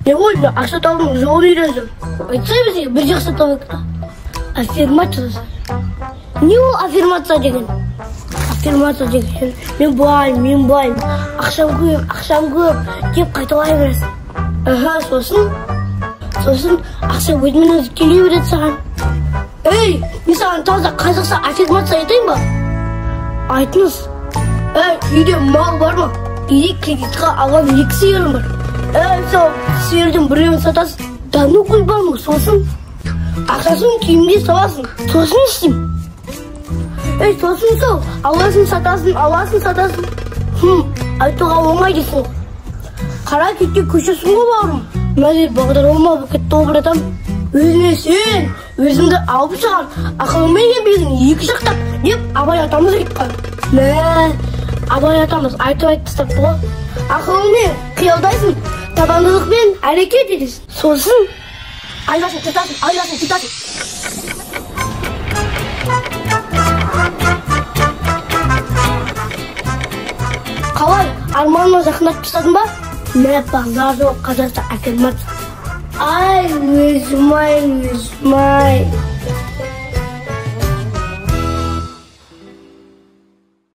Не ойла, ақша табудың жолын үйренсем. Айтса бізге бір жақсы табайық та. Аффирмация жасайық. Не ол аффирмация деген? Аффирмация деген мен байым, ақшам көп деп қайталай бересің. Сосын ақша өзімен өзі келе береді саған. Ей, мен саған таза қазақша аффирмация айтайын ба? Айтыңыз. Ей, үйде мал бар ма? Үйде кредитқа алған 2 сиырым бар. Сол сиырдың біреуін сатасың, дану гүл бар ма? Сосын ақшасын киімге саласың. Сосын істеймін. Сосын сол, аласың сатасың. Айтуға оңай дейсің. Қара кетке көшесің ғой бауырым. Мәзір бағдарлама болып кетті ол бір адам. Өзіне сен, өзіңді алып шығар, ақылымен еңбегін 2 жақтап деп Абай атамыз айтқан. Абай атамыз айтып тастапты ғой. Ақылымен қиялдайсың, табандылықпен әрекет етесің. Сосын айласын тұтасың. Қалай, арманына жақындатып тастадың ба? Мә бағдар жоқ қазақша аффирмация. Ай, өзім ай.